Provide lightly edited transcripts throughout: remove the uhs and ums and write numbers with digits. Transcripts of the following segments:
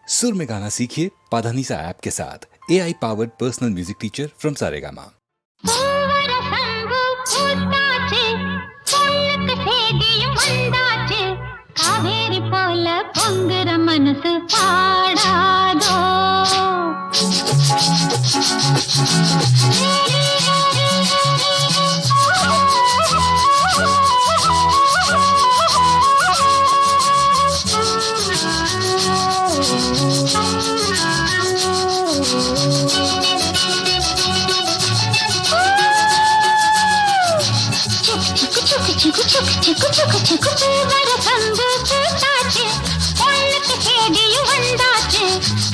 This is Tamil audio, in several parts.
सुर में गाना सीखिए पाधानीसा ऐप के साथ AI powered personal music teacher from Saregama. Kaveri போல பொங்குற மனசு பாடாதோ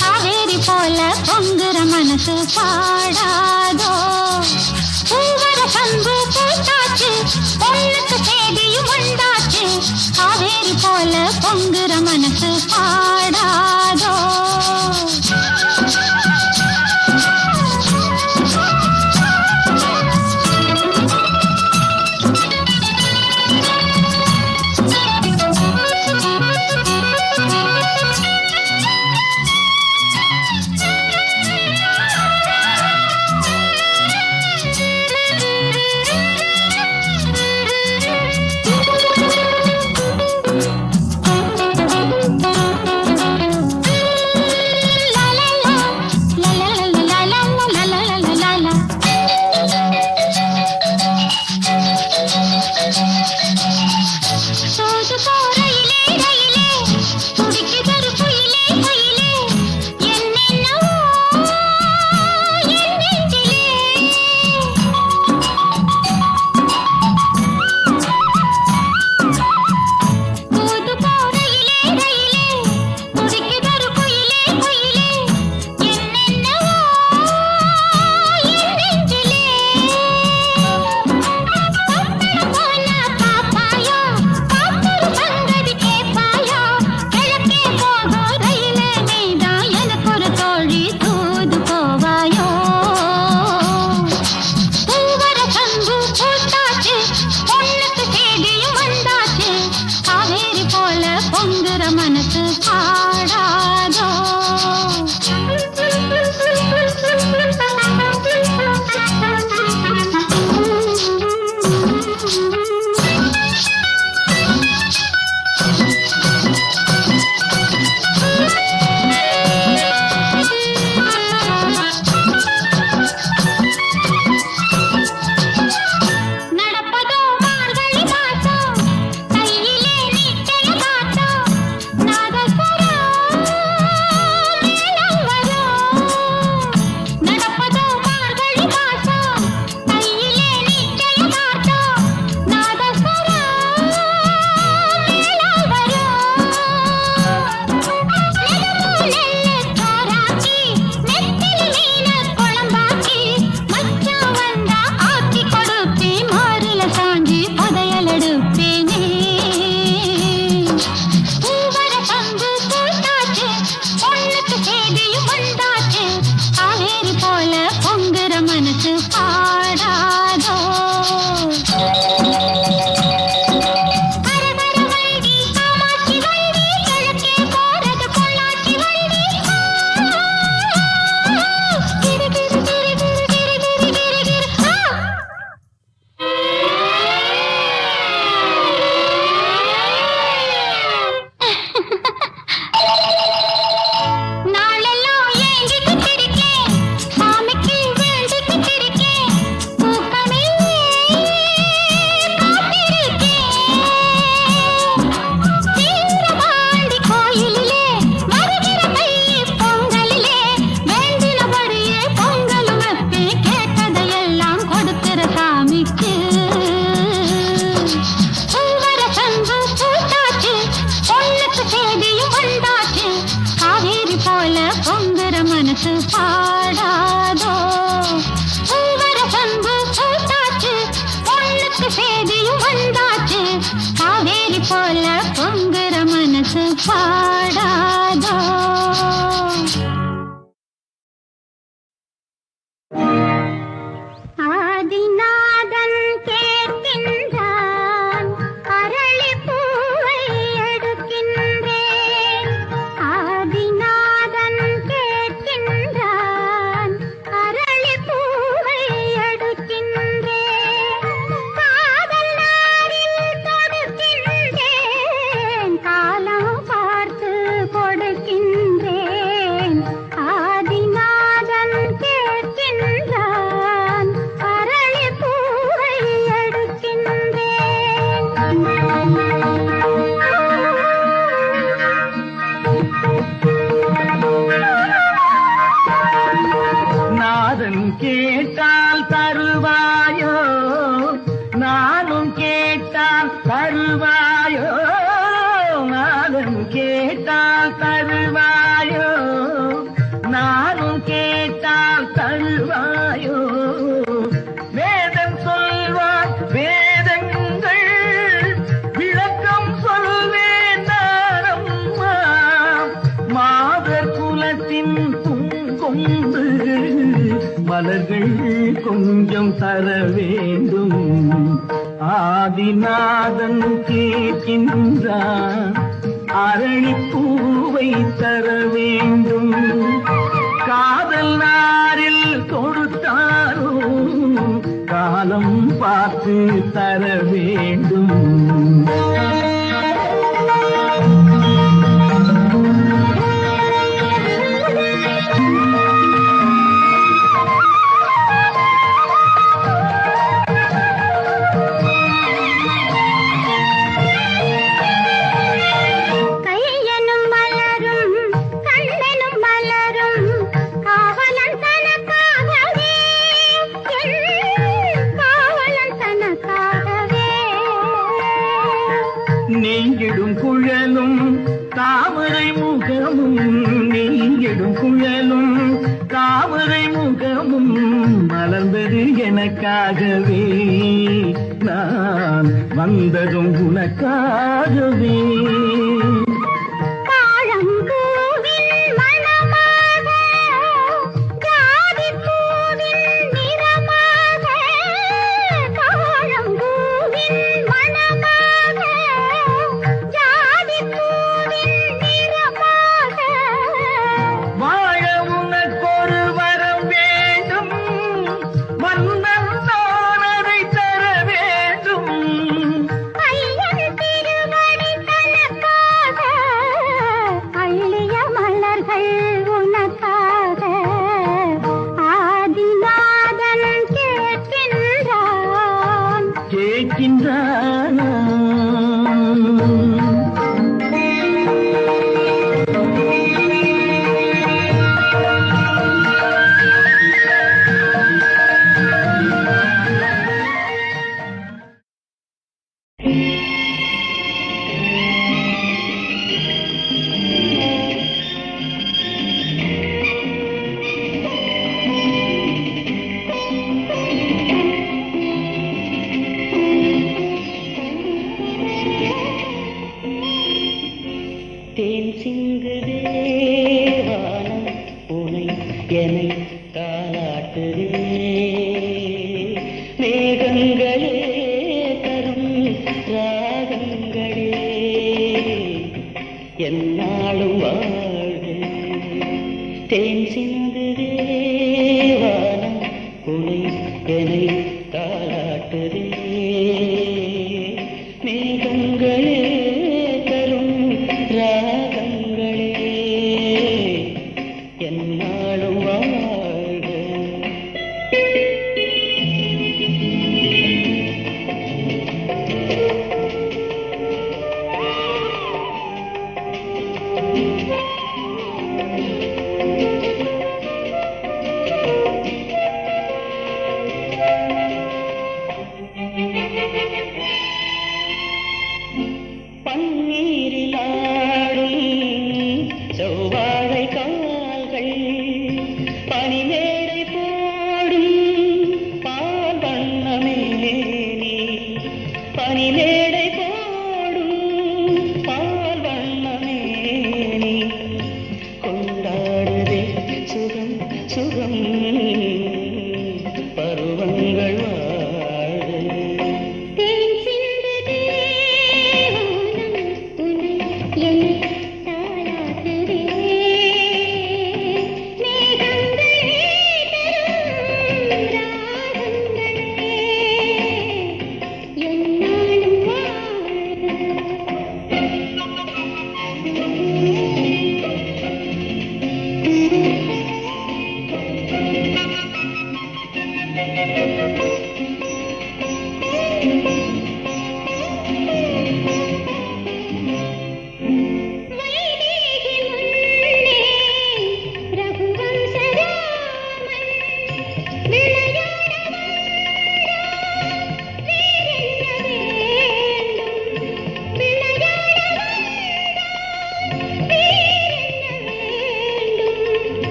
காவேரி போல பொங்குற மனசு பாடாதோ பூவர சந்து பூத்தாச்சு பொண்ணுக்கு தேடியும் வந்தாச்சு காவேரி போல பொங்குற மனசு பாடாதோ கேட்டால் தருவாயோ, நானும் கேட்டால் தருவாயோ, நானும் கேட்டால் தருவாயோ, நானும் கேட்டால் தருவாயோ. வேதம் சொல்வார் வேதங்கள் விளக்கம் சொல்வேன் நானம்மா. மாதர் குலத்தின் பூங்கொண்டு மலர்கள் கொஞ்சம் தர வேண்டும். ஆதிநாதன் கேட்கின்றான் அரளிப்பூவை தர வேண்டும். காதல் நாரில் கொடுத்தாலும் காலம் பார்த்து தர வேண்டும். நீங்கிடும் குழலும் தாமரை முகமும், நீங்கிடும் குழலும் தாமரை முகமும் மலர்ந்தது எனக்காகவே. நான் வந்ததும் உனக்காகவே.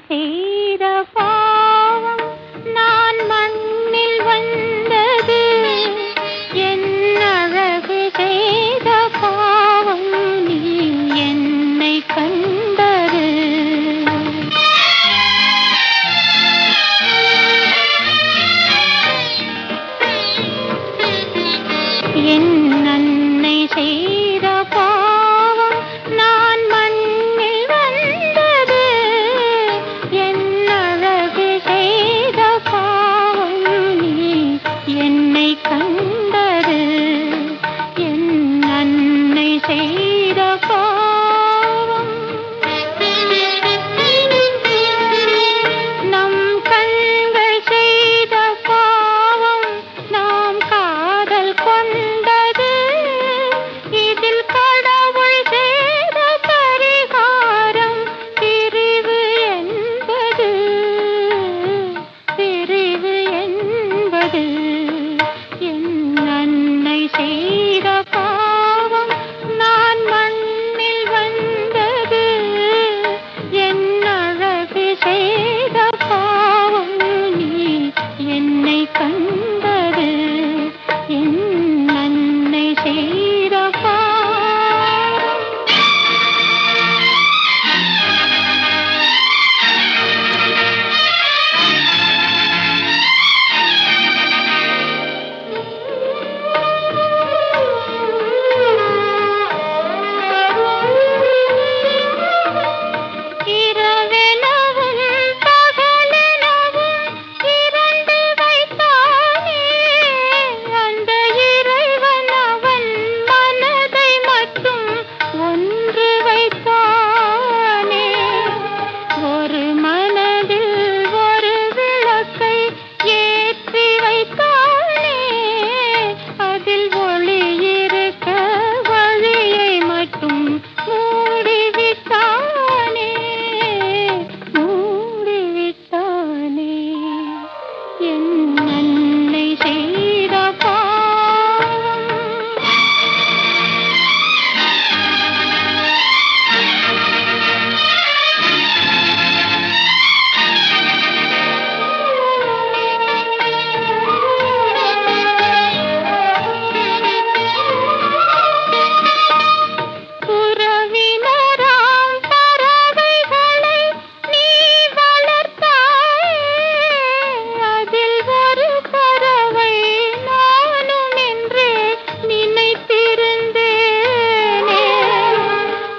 செய்த பாவம் நான் மண்ணில் வந்தது என் அழகு செய்த பாவம் நீ என்னை கண்டது என் அன்னை செய்த பாவம் நான் மண்ணில் வந்தது என் அழகு செய்த பாவம் நீ என்னை கண்டது என் அன்னை செய்த பாவம் நம் கண்கள் செய்த பாவம் நாம் காதல் கொண்டது இதில் கடவுள் செய்த பரிகாரம் பிரிவு என்பது என் அன்னை செய்த பாவம் நான் மண்ணில் வந்தது என் அழகு செய்த பாவம் நீ என்னை கண்டது என் அன்னை செய்த பாவம் இரவெனவும் பகலெனவும் இரண்டு வைத்தானே அந்த இறைவன் அவன் மனதை மட்டும் ஒன்று வைத்தானே ஒரு மனதில் ஒரு விளக்கை ஏற்றி வைத்தானே அதில் ஒளி இருக்க வழியை மட்டும் மூடிவிட்டானே என் அன்னை செய்த பாவம் உறவினராம் பறவைகளை நீ வளர்த்தாயே அதில் ஒரு பறவை நானும் என்று நினைத்திருந்தேனே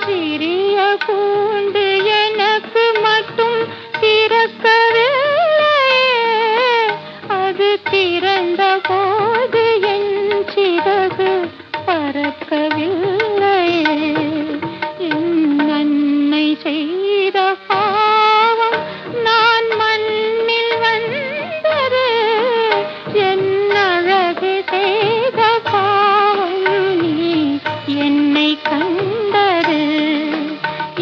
சிறிய கூண்டு எனக்கு மட்டும் திறக்கவில்லையே அது திறந்த போது என் சிறகு பறக்கவில்லையே என் அன்னை செய்த பாவம் நான் மண்ணில் வந்தது என் அழகு செய்த பாவம் நீ என்னை கண்டது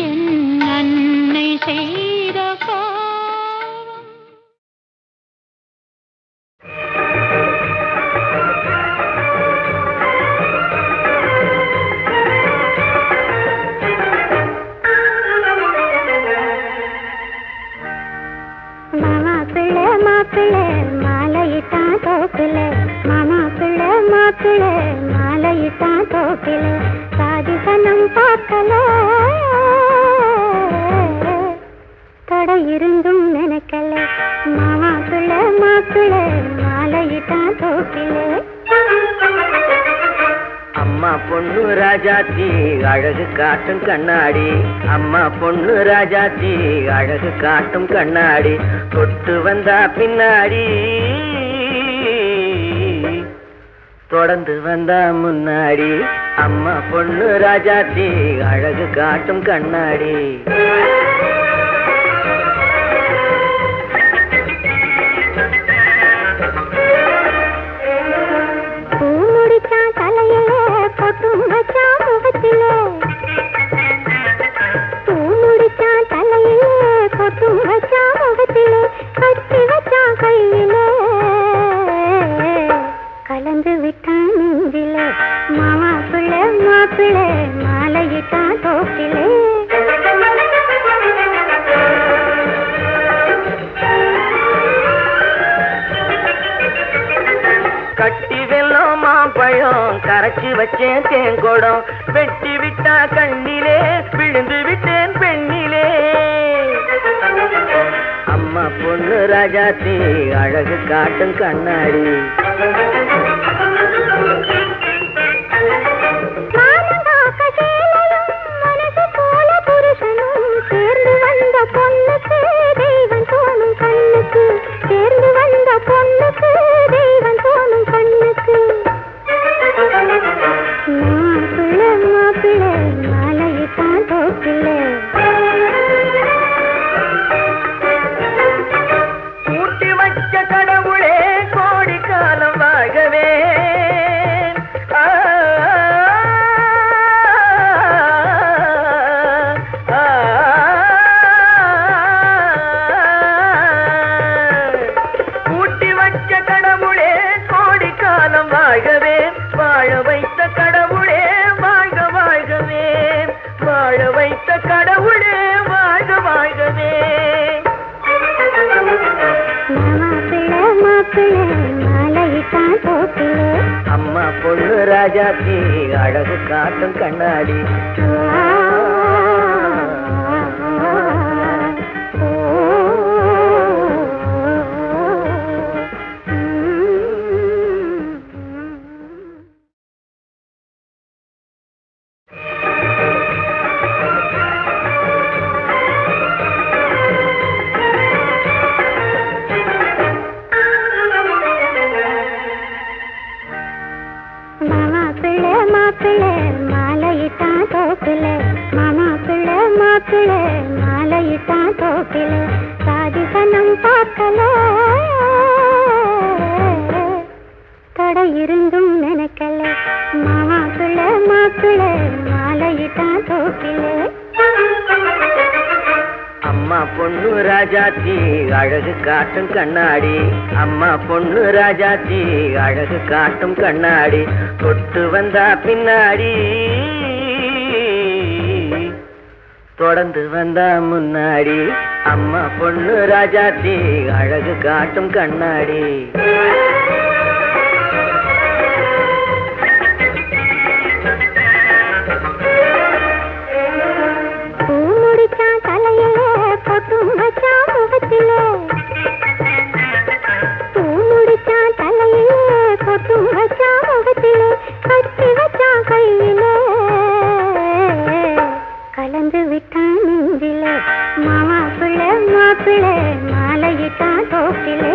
என் அன்னை செய்த பாவம் மாப்பிள்ளை மாலையிட்டான் தோப்பில மாப்பிள்ளை மாலையிட்டான் தோப்பில சாதிசனம் பார்க்கல தடை இருந்தும் நினைக்கல மாப்பிள்ளை மாலையிட்டான் தோப்பில அம்மா பொண்ணு ராஜாத்தி அழகு காட்டும் கண்ணாடி அம்மா பொண்ணு ராஜாத்தி அழகு காட்டும் கண்ணாடி தொட்டு வந்தா பின்னாடி தொடர்ந்து வந்தா முன்னாடி அம்மா பொண்ணு ராஜாத்தி அழகு காட்டும் கண்ணாடி பொட்டும் வச்சான் முகத்திலே பூ முடிச்சான் தலையிலே பொட்டும் வச்சான் முகத்திலே கட்டி வச்சான் கையிலே கலந்து விட்டான் நெஞ்சிலே மாப்பிள்ளை மாலையிட்டான் தோப்பிலே வச்சேன் தேங்கோடம் வெட்டி விட்டா கண்ணிலே விழுந்து விட்டேன் பெண்ணிலே அம்மா பொண்ணு ராஜாத்தி அழகு காட்டும் கண்ணாடி சேர்ந்து வந்த பொண்ணுக்கு தெய்வம் தோணும் கண்ணுக்கு சேர்ந்து வந்த பொண்ணுக்கு தெய்வம் தோணும் கண்ணுக்கு மாப்பிள்ளை மாப்பிள்ளை மாலையிட்டான் தோப்பிள்ளை கூட்டி வச்ச கடவுளே கோடி காலம் வாழவே வாழ்கவே வாழ வைத்த கடவுளே வாழ்க வாழ்கவே வாழ வைத்த கடவுளே வாழ்க வாழ்கவே மாப்பிள்ளை மாப்பிள்ளை மாலையிட்டான் தோப்பிள்ளை அம்மா பொண்ணு ராஜாத்தி அழகு காட்டும் கண்ணாடி மாலையிட்டான் தோப்பிள்ளை மாமா பிள்ளை மாப்பிள்ளை மாலையிட்டான் தோப்பிள்ளை சாதி சனம் பார்க்கல தடை இருந்தும் நினைக்கல மாமா பிள்ளை மாப்பிள்ளை மாலையிட்டான் தோப்பிள்ளை அம்மா பொண்ணு ராஜாத்தி அழகு காட்டும் கண்ணாடி அம்மா பொண்ணு ராஜாத்தி அழகு காட்டும் கண்ணாடி தொட்டு வந்தா பின்னாடி தொடர்ந்து வந்தா முன்னாடி அம்மா பொண்ணு ராஜாத்தி அழகு காட்டும் கண்ணாடி பொட்டும் வச்சான் முகத்திலே பூ முடிச்சான் தலையிலே பொட்டும் வச்சான் முகத்திலே கட்டி வச்சான் கையிலே கலந்து விட்டான் நெஞ்சிலே மாமா பிள்ளை மாப்பிள்ளை மாலையிட்டான் தோப்பிலே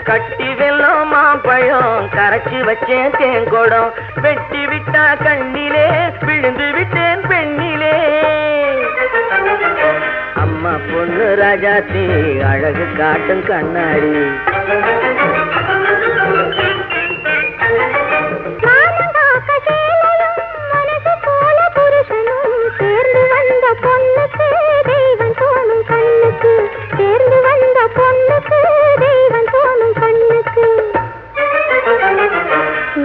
கட்டி வெல்லம் மாம்பழம் கரைச்சி வச்சேன் தேங்கோடம் வெட்டி விட்டா கண்ணிலே விழுந்து விட்டேன் பெண்ணிலே அம்மா பொண்ணு ராஜாத்தி அழகு காட்டும் கண்ணாடி சேர்ந்து வந்த பொண்ணுக்கு தெய்வம் தோணும் கண்ணுக்கு சேர்ந்து வந்த பொண்ணுக்கு தெய்வம் தோணும் கண்ணுக்கு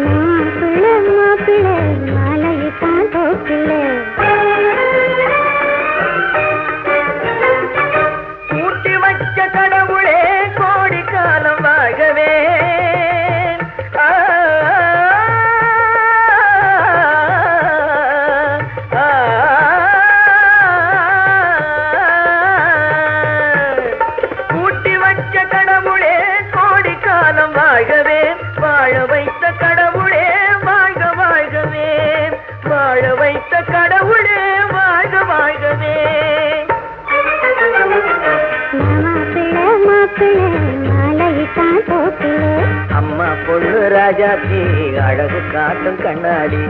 மாப்பிள்ளை மாப்பிள்ளை மாலையிட்டான் தோப்பிள்ளை கூட்டி வச்ச கடவுளே கோடி காலம் வாழவே வாழ்கவே வாழ வைத்த கடவுளே வாழ்க வாழ்கவே வாழ வைத்த கடவுளே வாழ்க வாழ்கவே மாப்பிள்ளை மாப்பிள்ளை மாலையிட்டான் தோப்பிள்ளை அம்மா பொண்ணு ராஜாத்தி அழகு காட்டும் கண்ணாடி